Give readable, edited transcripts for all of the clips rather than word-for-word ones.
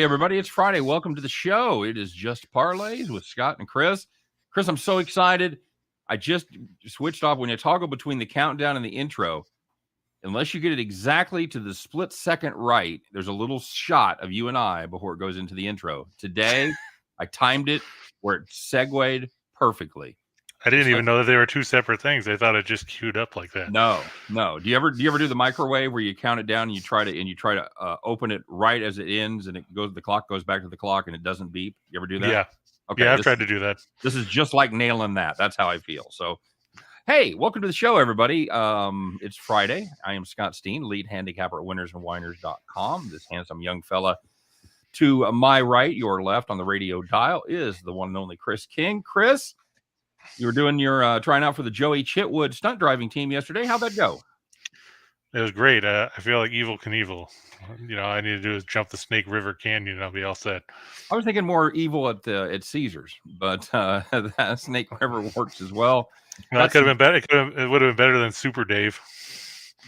everybody. It's Friday. Welcome to the show. It is just Parlays with Scott and Chris. Chris, I'm so excited. I just switched off. When you toggle between the countdown and the intro, unless you get it exactly to the split second right, there's a little shot of you and I before it goes into the intro. Today, I timed it where it segued perfectly. I didn't even know that they were two separate things. I thought it just queued up like that. No. Do you ever do the microwave where you count it down and you try to open it right as it ends and the clock goes back to the clock and it doesn't beep? You ever do that? Yeah. Okay. Yeah, I've tried to do that. This is just like nailing that. That's how I feel. So, hey, welcome to the show, everybody. It's Friday. I am Scott Steen, lead handicapper at Whiners.com. This handsome young fella to my right, your left on the radio dial is the one and only Chris King. Chris, you were doing your trying out for the Joey Chitwood stunt driving team yesterday. How'd that go? It was great. I feel like Evel Knievel. All I need to do is jump the Snake River Canyon and I'll be all set. I was thinking more evil at Caesars, but that Snake River works as well. That could have been better. It would have been better than Super Dave.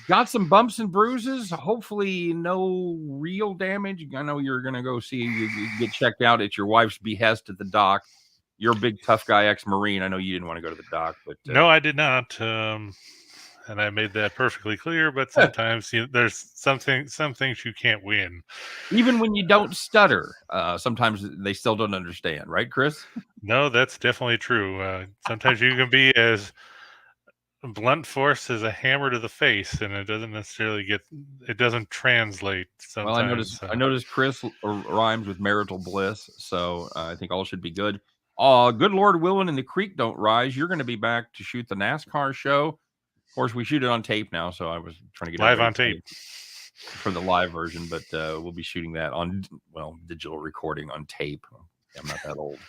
Got some bumps and bruises. Hopefully, no real damage. I know you're going to go see you get checked out at your wife's behest at the dock. You're a big tough guy, ex-Marine. I know you didn't want to go to the dock, but no, I did not. And I made that perfectly clear. But sometimes there's some things you can't win. Even when you don't stutter, sometimes they still don't understand, right, Chris? No, that's definitely true. Sometimes you can be as blunt force as a hammer to the face, and it doesn't necessarily it doesn't translate sometimes. Well, I noticed Chris rhymes with marital bliss, so I think all should be good. Good Lord willing and the creek don't rise. You're going to be back to shoot the NASCAR show. Of course, we shoot it on tape now, so I was trying to get live on tape for the live version, but we'll be shooting that on digital recording on tape. I'm not that old.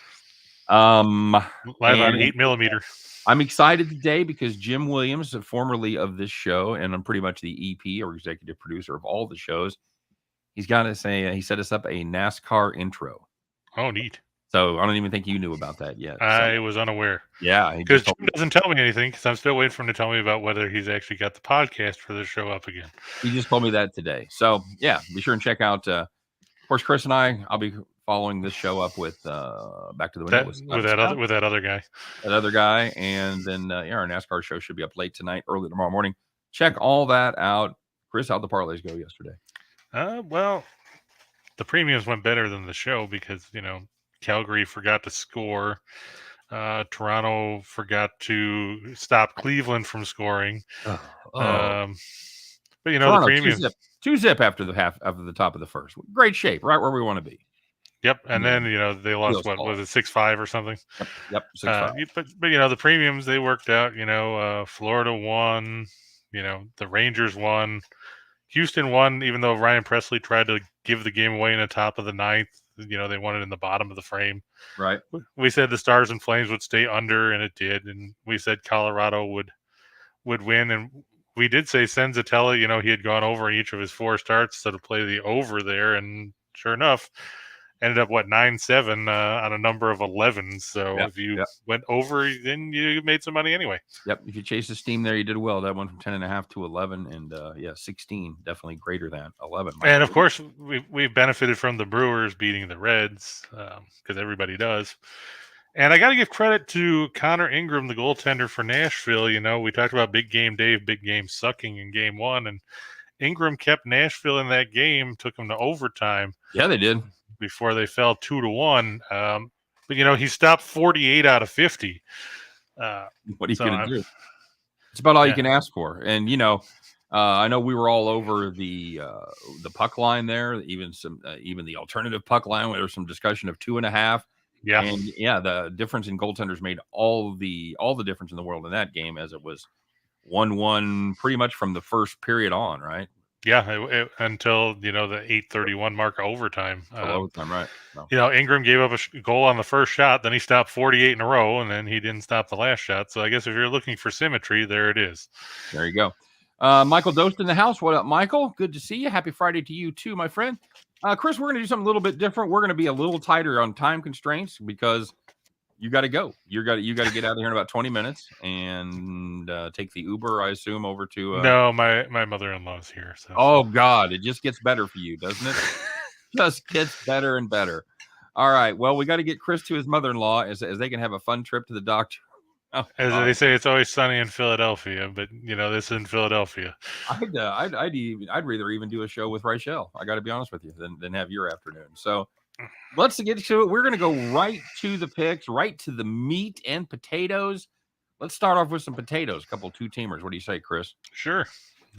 Live on 8mm. I'm excited today because Jim Williams, formerly of this show, and I'm pretty much the EP or executive producer of all the shows. He's got to say he set us up a NASCAR intro. Oh, neat. So I don't even think you knew about that yet. I was unaware. Yeah. Because Jim doesn't tell me anything because I'm still waiting for him to tell me about whether he's actually got the podcast for the show up again. He just told me that today. So, yeah, be sure and check out. Of course, Chris and I'll be following this show up with Back to the Window with that other guy. That other guy. And then our NASCAR show should be up late tonight, early tomorrow morning. Check all that out. Chris, how'd the parlays go yesterday? Well, the premiums went better than the show because, Calgary forgot to score. Toronto forgot to stop Cleveland from scoring. But Toronto, the premiums 2-zip after the top of the first. Great shape, right where we want to be. Yep, and then they lost what was it 6-5 or something? Yep, 6-5. But the premiums they worked out. Florida won. The Rangers won. Houston won, even though Ryan Presley tried to give the game away in the top of the ninth. They won it in the bottom of the frame. Right. We said the Stars and Flames would stay under, and it did. And we said Colorado would win, and we did say Senzatella. He had gone over in each of his 4 starts, so to play the over there, and sure enough, ended up 9-7 on a number of 11s. So if you went over, then you made some money anyway. Yep. If you chase the steam there, you did well. That went from 10.5 to 11, and 16 definitely greater than 11. And of course, we benefited from the Brewers beating the Reds because everybody does. And I got to give credit to Connor Ingram, the goaltender for Nashville. We talked about Big Game Dave, Big Game sucking in Game 1, and Ingram kept Nashville in that game, took them to overtime. Yeah, they did. Before they fell 2-1. But he stopped 48 out of 50. What are you going to do? It's about all you can ask for. And, I know we were all over the puck line there, even the alternative puck line, where there was some discussion of 2.5. Yeah. And the difference in goaltenders made all the difference in the world in that game, as it was 1-1 pretty much from the first period on, right? Yeah, until the 8:31 mark of overtime. Overtime, right? No. Ingram gave up a goal on the first shot, then he stopped 48 in a row, and then he didn't stop the last shot. So I guess if you're looking for symmetry, there it is. There you go. Michael Dost in the house. What up, Michael? Good to see you. Happy Friday to you too, my friend. Chris, we're going to do something a little bit different. We're going to be a little tighter on time constraints because you got to go. You got to get out of here in about 20 minutes and take the Uber, I assume, over to. No, my mother-in-law's here. So. Oh God, it just gets better for you, doesn't it? just gets better and better. All right. Well, we got to get Chris to his mother-in-law as they can have a fun trip to the doctor. Oh, As they say, it's always sunny in Philadelphia, but this is in Philadelphia. I'd rather even do a show with Rachel. I got to be honest with you than have your afternoon. So let's get to it. We're going to go right to the picks, right to the meat and potatoes. Let's start off with some potatoes. A couple two-teamers. What do you say, Chris? Sure.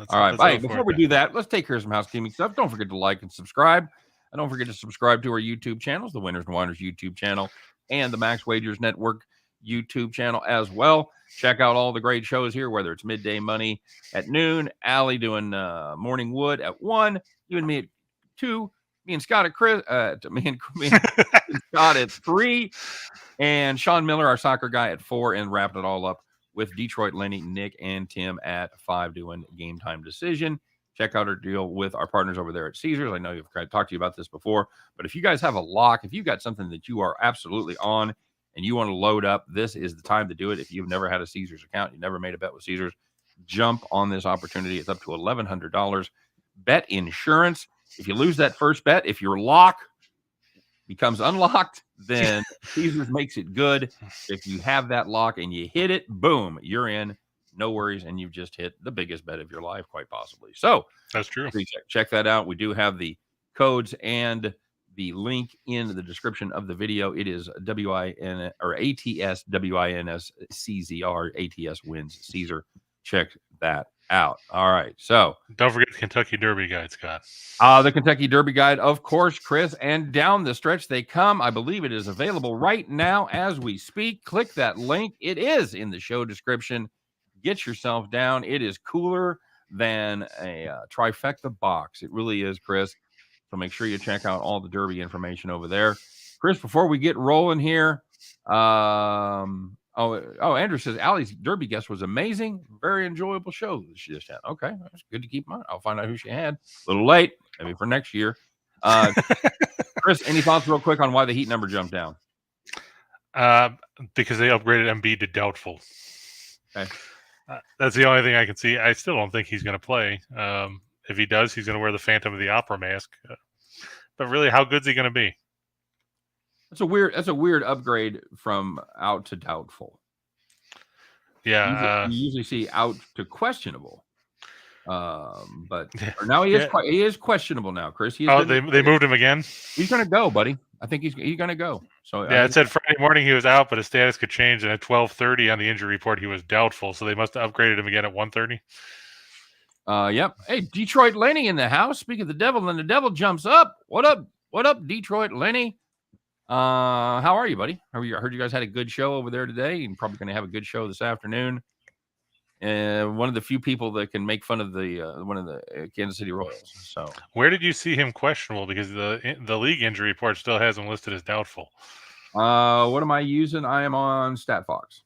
All right. Bye. Before we do that, let's take care of some housekeeping stuff. Don't forget to like and subscribe. And don't forget to subscribe to our YouTube channels, the Winners and Whiners YouTube channel and the Max Wagers Network YouTube channel as well. Check out all the great shows here, whether it's Midday Money at noon, Allie doing Morning Wood at 1, you and me at 2, me and Scott at Chris, me and Scott at 3, and Sean Miller, our soccer guy, at 4, and wrapping it all up with Detroit Lenny, Nick, and Tim at 5 doing Game Time Decision. Check out our deal with our partners over there at Caesars. I know I've talked to you about this before, but if you guys have a lock, if you've got something that you are absolutely on and you want to load up, this is the time to do it. If you've never had a Caesars account, you never made a bet with Caesars, jump on this opportunity. It's up to $1,100. Bet insurance. If you lose that first bet, if your lock becomes unlocked, then Caesars makes it good. If you have that lock and you hit it, boom, you're in. No worries, and you've just hit the biggest bet of your life, quite possibly. So that's true. Check that out. We do have the codes and the link in the description of the video. It is WIN or ATS WINSCZR. ATS wins Caesar. Check that out. All right. So don't forget the Kentucky Derby guide, Scott. The Kentucky Derby guide, of course, Chris. And down the stretch they come. I believe it is available right now as we speak. Click that link. It is in the show description. Get yourself down. It is cooler than a trifecta box. It really is, Chris. So make sure you check out all the Derby information over there. Chris, before we get rolling here, Andrew says Allie's Derby guest was amazing. Very enjoyable show that she just had. Okay, that's good to keep in mind. I'll find out who she had. A little late, maybe for next year. Chris, any thoughts real quick on why the Heat number jumped down? Because they upgraded Embiid to doubtful. Okay. That's the only thing I can see. I still don't think he's going to play. If he does, he's going to wear the Phantom of the Opera mask. But really, how good's he going to be? That's a weird upgrade from out to doubtful. Yeah, you usually see out to questionable. But now he is questionable now, Chris. They moved him again. He's going to go, buddy. I think he's going to go. So yeah, it said Friday morning he was out, but his status could change. And at 12:30 on the injury report, he was doubtful. So they must have upgraded him again at 1:30. Yep. Hey, Detroit Lenny in the house. Speak of the devil, and the devil jumps up. What up? What up, Detroit Lenny? How are you, buddy? I heard you guys had a good show over there today. You're probably going to have a good show this afternoon. One of the few people that can make fun of one of the Kansas City Royals. So where did you see him questionable? Because the league injury report still has him listed as doubtful. What am I using? I am on StatFox.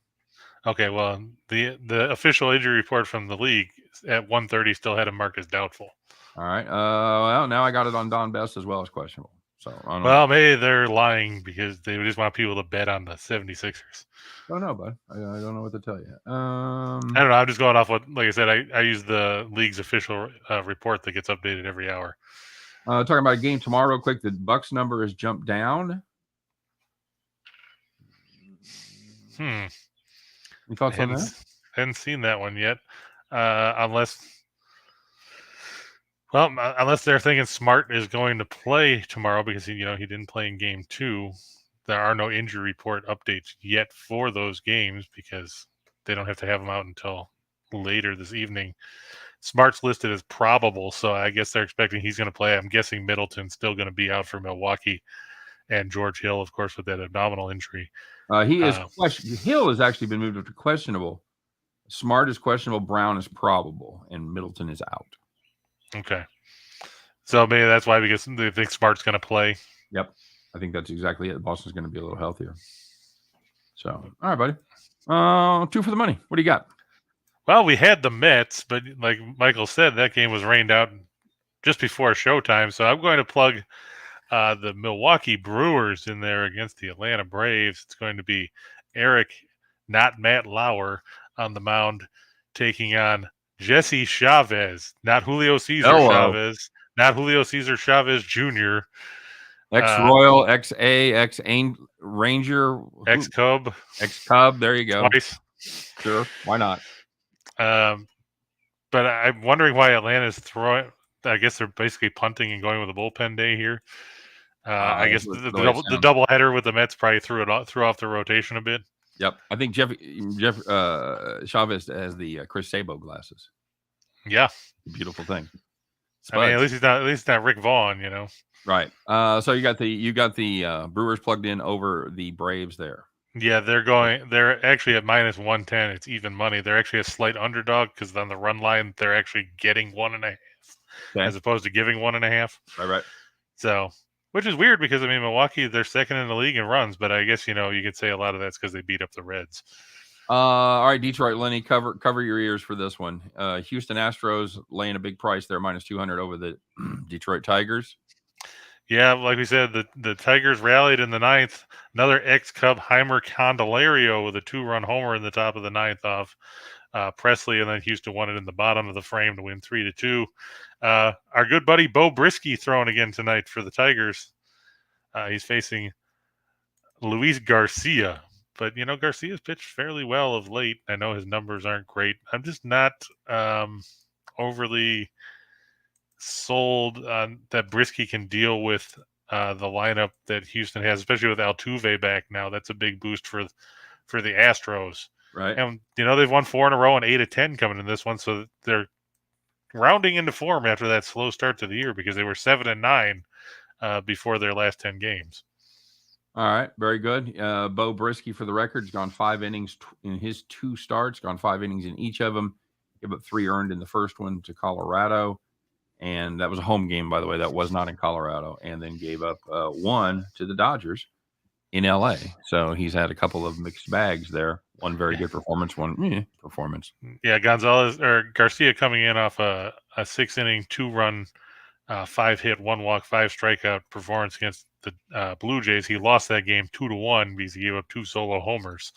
Okay, well, the official injury report from the league at 1:30 still had him marked as doubtful. All right. Well, now I got it on Don Best as well as questionable. So maybe they're lying because they just want people to bet on the 76ers. I don't know, bud. I don't know what to tell you. I don't know. I'm just going off what, like I said, I use the league's official report that gets updated every hour. Talking about a game tomorrow real quick. The Bucks number has jumped down. Any thoughts on that? Hadn't seen that one yet. Unless they're thinking Smart is going to play tomorrow because he didn't play in game 2. There are no injury report updates yet for those games because they don't have to have them out until later this evening. Smart's listed as probable, so I guess they're expecting he's going to play. I'm guessing Middleton's still going to be out for Milwaukee, and George Hill, of course, with that abdominal injury. Hill has actually been moved up to questionable. Smart is questionable, Brown is probable, and Middleton is out. Okay. So maybe that's why, because they think Smart's going to play. Yep. I think that's exactly it. Boston's going to be a little healthier. So, all right, buddy. 2 for the money. What do you got? Well, we had the Mets, but like Michael said, that game was rained out just before showtime. So I'm going to plug the Milwaukee Brewers in there against the Atlanta Braves. It's going to be Eric, not Matt Lauer, on the mound taking on Jesse Chavez, not Julio Cesar Chavez, not Julio Cesar Chavez Jr., Ex-Royal, ex-A, ex-Ranger, ex-Cub, ex-Cub. There you go. twice. Sure, why not? But I'm wondering why Atlanta's throwing. I guess they're basically punting and going with a bullpen day here. I guess the double header with the Mets probably threw off the rotation a bit. Yep, I think Jeff Chavez has the Chris Sabo glasses. Yeah, beautiful thing. I mean, at least he's not Rick Vaughn, you know. Right. So you got the Brewers plugged in over the Braves there. Yeah, they're actually at minus 110. It's even money. They're actually a slight underdog because on the run line they're actually getting 1.5 as opposed to giving 1.5. Right. So, which is weird because I mean Milwaukee, they're second in the league in runs, but I guess you could say a lot of that's because they beat up the Reds. All right, Detroit, Lenny, cover your ears for this one. Houston Astros laying a big price there, minus 200 over the Detroit Tigers. Yeah, like we said, the Tigers rallied in the ninth. Another ex-Cub Heimer Candelario with a 2-run homer in the top of the ninth off Presley, and then Houston won it in the bottom of the frame to win 3-2. Our good buddy Bo Brisky throwing again tonight for the Tigers. He's facing Luis Garcia, but Garcia's pitched fairly well of late. I know his numbers aren't great. I'm just not overly sold on that Brisky can deal with the lineup that Houston has, especially with Altuve back now. That's a big boost for the Astros. Right. And they've won 4 in a row and 8 of 10 coming in this one, so they're rounding into form after that slow start to the year because they were 7-9 before their last 10 games. All right, very good. Bo Brisky, for the record, has gone 5 innings in his 2 starts, gone 5 innings in each of them. Gave up 3 earned in the first one to Colorado. And that was a home game, by the way. That was not in Colorado. And then gave up 1 to the Dodgers in L.A. So he's had a couple of mixed bags there. One very good performance, one performance. Yeah, Garcia coming in off a 6-inning, 2-run, 5-hit, 1-walk, 5-strikeout performance against the Blue Jays. He lost that game 2-1 because he gave up 2 solo homers.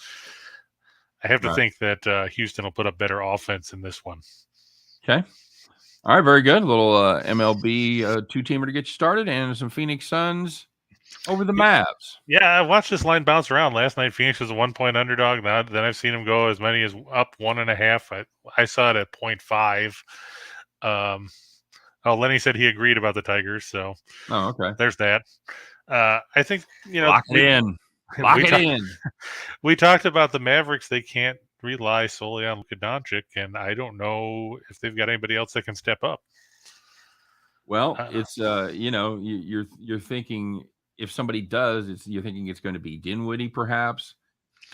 I have to think that Houston will put up better offense in this one. Okay. All right, very good. A little MLB 2-teamer to get you started, and some Phoenix Suns over the Mavs. Yeah, I watched this line bounce around last night. Phoenix was a 1-point underdog. Now, then I've seen them go as many as up 1.5. I saw it at 0.5. Lenny said he agreed about the Tigers, so okay. There's that. I think lock it in. We talked about the Mavericks. They can't rely solely on Luka Doncic, and I don't know if they've got anybody else that can step up. Well, it's you're thinking if somebody does, you're thinking it's going to be Dinwiddie perhaps,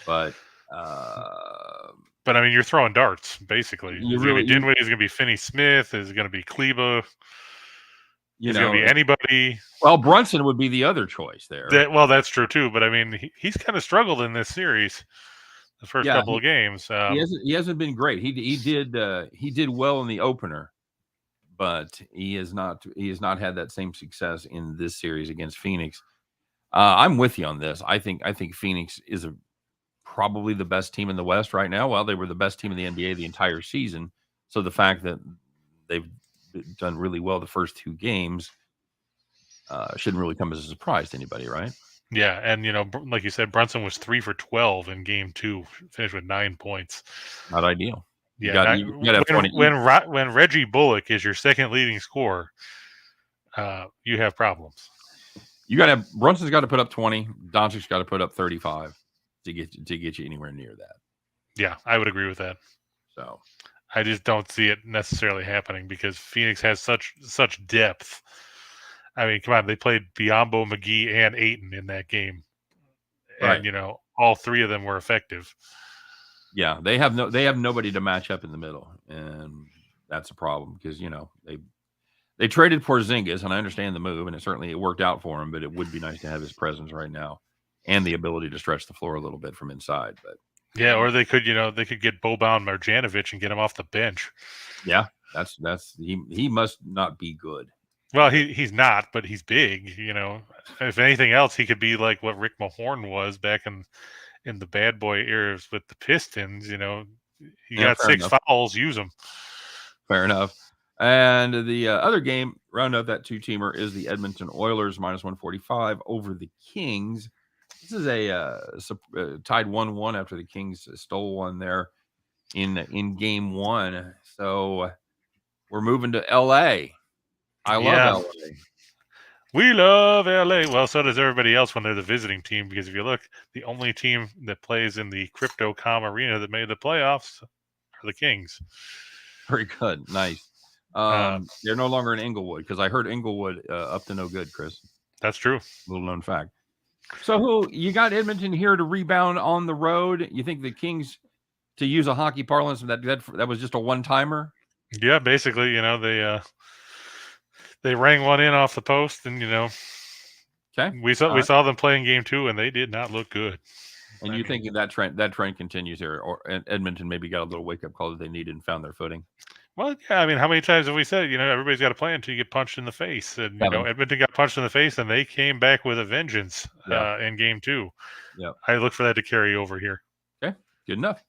but I mean you're throwing darts basically. Dinwiddie is going to be Finney Smith. Is it going to be Kleba? Is it going to be anybody? Well, Brunson would be the other choice there. That's true too. But I mean, he's kind of struggled in this series. The first couple of games, he hasn't been great. He did well in the opener, but he has not had that same success in this series against Phoenix. I'm with you on this. I think Phoenix is probably the best team in the West right now. Well, they were the best team in the NBA the entire season. So the fact that they've done really well the first 2 games shouldn't really come as a surprise to anybody, right? Yeah, and like you said, Brunson was 3 for 12 in Game 2, finished with 9 points. Not ideal. Yeah, when Reggie Bullock is your second leading scorer, you have problems. Brunson's got to put up 20. Doncic's got to put up 35 to get you anywhere near that. Yeah, I would agree with that. So I just don't see it necessarily happening because Phoenix has such depth. I mean, come on, they played Biyombo, McGee, and Ayton in that game. And, all 3 of them were effective. Yeah, they have nobody to match up in the middle, and that's a problem because, they traded Porzingis, and I understand the move, and it worked out for him, but it would be nice to have his presence right now and the ability to stretch the floor a little bit from inside. But yeah, or they could get Boban Marjanovic and get him off the bench. Yeah, he must not be good. Well, he's not, but he's big. If anything else, he could be like what Rick Mahorn was back in the bad boy eras with the Pistons. He got 6 fouls. Use them. Fair enough. And the other game, round out that two-teamer, is the Edmonton Oilers minus 145 over the Kings. This is a tied 1-1 after the Kings stole one there in game one. So we're moving to L.A. I love L.A. We love LA. Well, so does everybody else when they're the visiting team, because if you look, the only team that plays in the Crypto.com arena that made the playoffs are the Kings. Very good. Nice. They're no longer in Inglewood, because I heard Inglewood up to no good, Chris. That's true. Little known fact. So who you got Edmonton here to rebound on the road? You think the Kings, to use a hockey parlance, that was just a one-timer? Yeah, basically, they rang one in off the post, and okay, we saw them playing game two, and they did not look good. And you think that trend continues here, or Edmonton maybe got a little wake-up call that they needed and found their footing? Well, yeah, I mean, how many times have we said, everybody's got a plan until you get punched in the face? And, Edmonton got punched in the face, and they came back with a vengeance in game two. Yeah, I look for that to carry over here. Okay, good enough.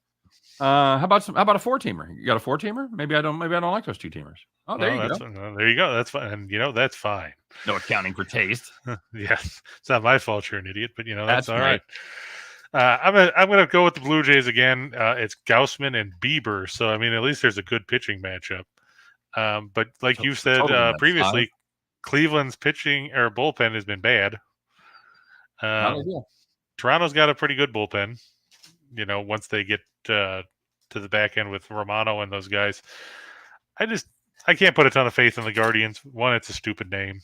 How about a four-teamer? You got a four-teamer? Maybe I don't like those two-teamers. Oh, there you go. There you go. That's fine. And, that's fine. No accounting for taste. Yes. It's not my fault you're an idiot, but, that's all right. I'm gonna go with the Blue Jays again. It's Gaussman and Bieber, so I mean at least there's a good pitching matchup. But like you said previously, Cleveland's pitching or bullpen has been bad. Toronto's got a pretty good bullpen. Once they get to the back end with Romano and those guys, I can't put a ton of faith in the Guardians. One, it's a stupid name.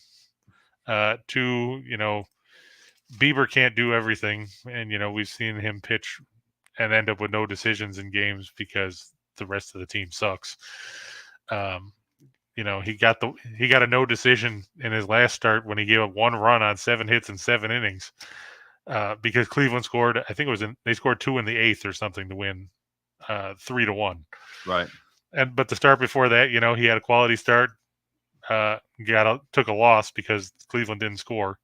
Two, Bieber can't do everything, and we've seen him pitch and end up with no decisions in games because the rest of the team sucks. He got a no decision in his last start when he gave up one run on 7 hits in 7 innings because Cleveland scored. I think they scored 2 in the 8th or something to win 3-1. Right. But the start before that, he had a quality start. Took a loss because Cleveland didn't score.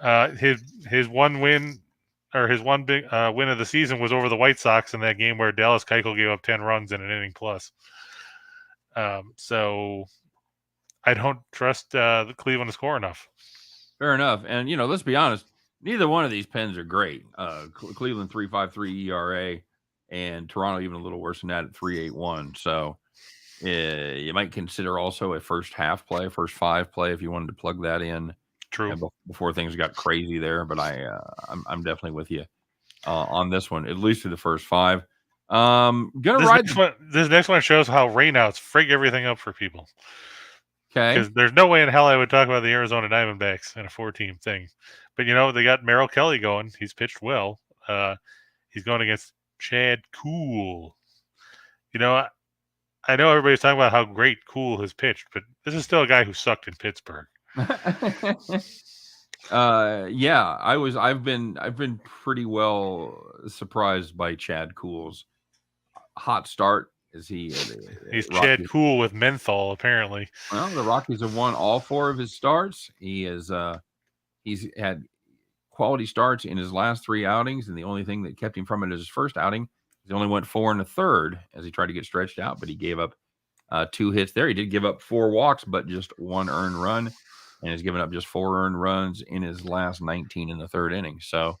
His one win, or his one big win of the season, was over the White Sox in that game where Dallas Keuchel gave up 10 runs in an inning plus. So I don't trust the Cleveland to score enough. Fair enough. And let's be honest, neither one of these pens are great. Cleveland 3.53 ERA, and Toronto even a little worse than that at 3.81. So you might consider also a first 5 play if you wanted to plug that in. True. Before things got crazy there, but I'm definitely with you on this one, at least through the first 5. This next one shows how rainouts frig everything up for people. Okay. Because there's no way in hell I would talk about the Arizona Diamondbacks in a 4-team thing. But they got Merrill Kelly going. He's pitched well. He's going against Chad Kuhl. I know everybody's talking about how great Kuhl has pitched, but this is still a guy who sucked in Pittsburgh. Yeah, I've been pretty well surprised by Chad Kuhl's hot start. He's Chad Kuhl with menthol, apparently. Well, the Rockies have won all 4 of his starts. He's had quality starts in his last 3 outings, and the only thing that kept him from it is his first outing. He only went 4 1/3 as he tried to get stretched out, but he gave up 2 hits there. He did give up 4 walks, but just 1 earned run, and has given up just 4 earned runs in his last 19 in the 3rd inning. So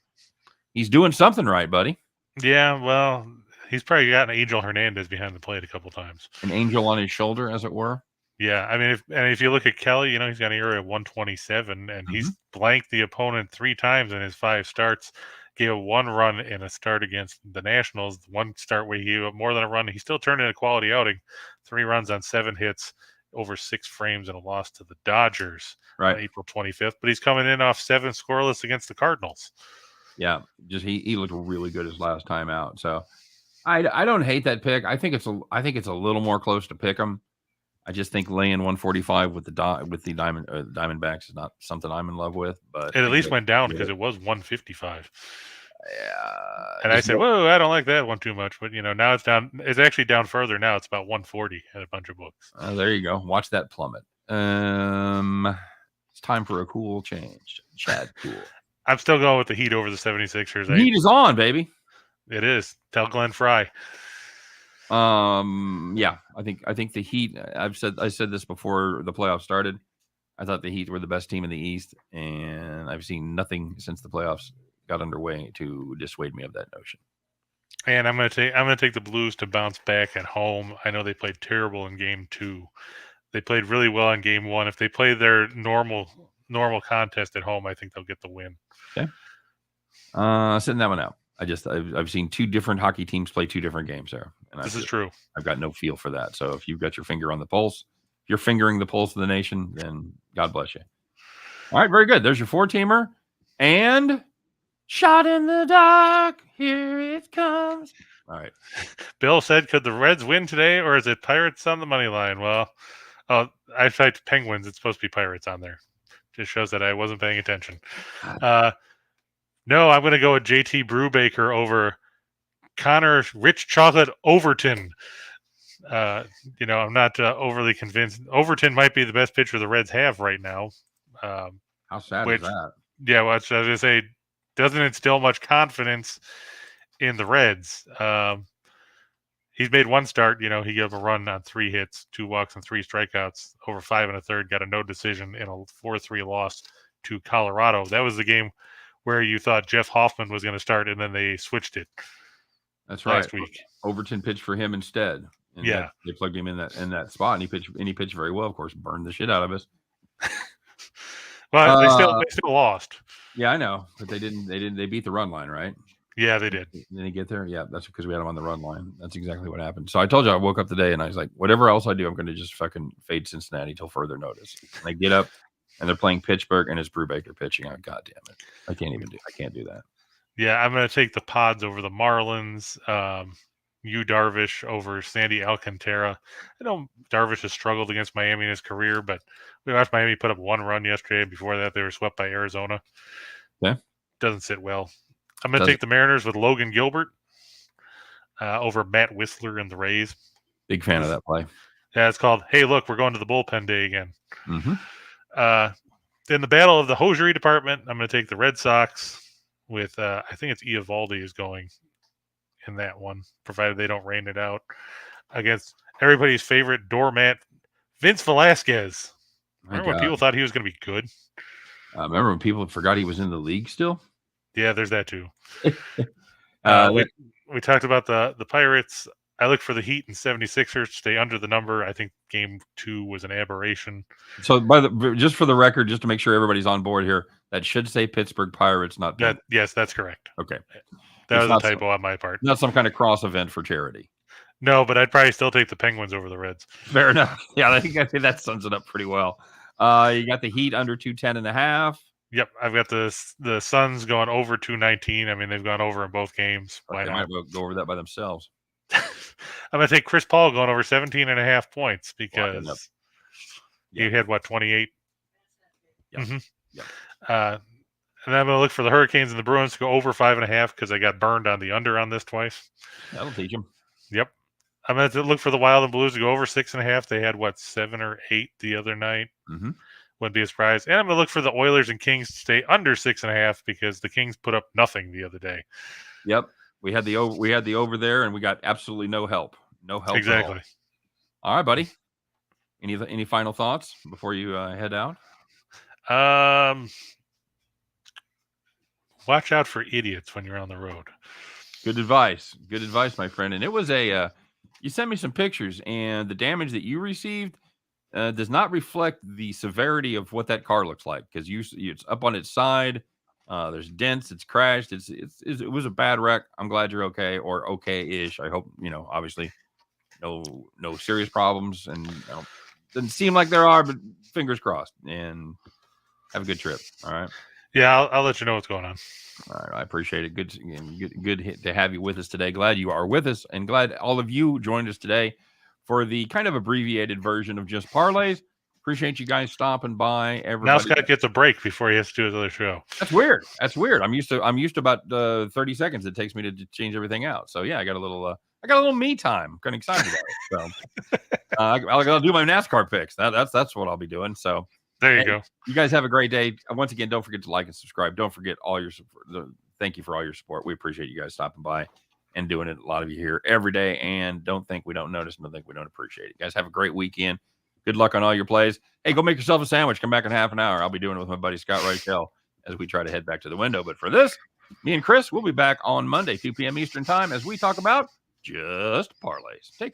he's doing something right, buddy. Yeah, well, he's probably gotten Angel Hernandez behind the plate a couple times. An angel on his shoulder, as it were. Yeah, I mean, if you look at Kelly, he's got an ERA of 127, and he's blanked the opponent 3 times in his 5 starts. Gave 1 run in a start against the Nationals. 1 start where he gave up more than a run. He still turned in a quality outing. 3 runs on 7 hits, over 6 frames, and a loss to the Dodgers on April 25th. But he's coming in off 7 scoreless against the Cardinals. Yeah, just he looked really good his last time out. So I don't hate that pick. I think it's a little more close to pick 'em. I just think laying 145 with the Diamondbacks is not something I'm in love with. But it at least went down because it was 155. Yeah, and I said, "Whoa, I don't like that one too much." But now it's down. It's actually down further now. It's about 140 at a bunch of books. There you go. Watch that plummet. It's time for a cool change. Chad Kuhl. I'm still going with the Heat over the 76ers. The Heat is on, baby. It is. Tell Glenn Fry. Yeah, I think the Heat. I said this before the playoffs started. I thought the Heat were the best team in the East, and I've seen nothing since the playoffs got underway to dissuade me of that notion. And I'm gonna take the Blues to bounce back at home. I know they played terrible in Game 2. They played really well in Game 1. If they play their normal contest at home, I think they'll get the win. Okay. Sitting that one out. I've seen two different hockey teams play two different games there. And this is true. I've got no feel for that. So if you've got your finger on the pulse, if you're fingering the pulse of the nation, then God bless you. All right, very good. There's your 4-teamer. And shot in the dark, here it comes. All right. Bill said, could the Reds win today, or is it Pirates on the money line? Well, I typed Penguins. It's supposed to be Pirates on there. Just shows that I wasn't paying attention. No, I'm going to go with JT Brubaker over Connor Rich Chocolate Overton. I'm not overly convinced. Overton might be the best pitcher the Reds have right now. How sad is that? Yeah, well, I was going to say, doesn't instill much confidence in the Reds. He's made one start. He gave a run on 3 hits, 2 walks, and 3 strikeouts over 5 1/3. Got a no decision in a 4-3 loss to Colorado. That was the game where you thought Jeff Hoffman was going to start, and then they switched it. That's right. Last week, Overton pitched for him instead. And yeah, they plugged him in that spot, and he pitched very well. Of course, burned the shit out of us. Well, they still lost. Yeah, I know, but they didn't. They beat the run line, right? Yeah, they did. Did he get there? Yeah, that's because we had him on the run line. That's exactly what happened. So I told you I woke up today and I was like, whatever else I do, I'm going to just fucking fade Cincinnati till further notice. And I get up and they're playing Pittsburgh and it's Brubaker pitching. Oh, God damn it! I can't do that. Yeah, I'm going to take the Pods over the Marlins. Yu Darvish over Sandy Alcantara. I know Darvish has struggled against Miami in his career, but we watched Miami put up 1 run yesterday. Before that, they were swept by Arizona. Yeah, doesn't sit well. I'm going to take the Mariners with Logan Gilbert over Matt Whistler and the Rays. Big fan of that play. Yeah, it's called, hey, look, we're going to the bullpen day again. Mm-hmm. In the battle of the hosiery department, I'm going to take the Red Sox with, I think it's Eovaldi is going in that one, provided they don't rain it out, against everybody's favorite doormat, Vince Velasquez. Remember when people thought he was going to be good? Remember when people forgot he was in the league still? Yeah, there's that too. We talked about the Pirates. I look for the Heat and 76ers to stay under the number. I think Game 2 was an aberration. So, just for the record, just to make sure everybody's on board here, that should say Pittsburgh Pirates, not that. Yes, that's correct. Okay, that was a typo on my part. Not some kind of cross event for charity. No, but I'd probably still take the Penguins over the Reds. Fair enough. Yeah, I think that sums it up pretty well. You got the Heat under 210.5. Yep, I've got the Suns going over 219. I mean, they've gone over in both games. Why not? They might go over that by themselves. I'm going to take Chris Paul going over 17.5 points because you had, 28? Yeah. Mm-hmm. Yep. And then I'm going to look for the Hurricanes and the Bruins to go over 5.5 because I got burned on the under on this twice. That'll teach them. Yep. I'm going to look for the Wild and Blues to go over 6.5. They had, 7 or 8 the other night. Mm-hmm. Wouldn't be a surprise. And I'm going to look for the Oilers and Kings to stay under 6.5 because the Kings put up nothing the other day. Yep. We had the over there, and we got absolutely no help. No help. Exactly. All right, buddy. Any final thoughts before you head out? Watch out for idiots when you're on the road. Good advice, my friend. And it was you sent me some pictures, and the damage that you received does not reflect the severity of what that car looks like because it's up on its side. There's dents. It's crashed. It was a bad wreck. I'm glad you're okay or okay-ish. I hope obviously no serious problems, and doesn't seem like there are, but fingers crossed. And have a good trip. All right. Yeah, I'll let you know what's going on. All right, I appreciate it. Good to have you with us today. Glad you are with us, and glad all of you joined us today for the kind of abbreviated version of just parlays. Appreciate you guys stopping by. Everybody. Now Scott gets a break before he has to do his other show. That's weird. I'm used to about 30 seconds it takes me to change everything out. So yeah, I got a little me time. I'm kind of excited about it. So I'll do my NASCAR picks. That's what I'll be doing. So there you go. You guys have a great day. Once again, don't forget to like and subscribe. Don't forget all your support. Thank you for all your support. We appreciate you guys stopping by. and doing it. A lot of you here every day, and don't think we don't notice and don't think we don't appreciate it. Guys, have a great weekend. Good luck on all your plays. Hey, go make yourself a sandwich. Come back in half an hour. I'll be doing it with my buddy Scott Reichel as we try to head back to the window. But for this, me and Chris will be back on Monday, 2 p.m. Eastern time, as we talk about just parlays. Take care.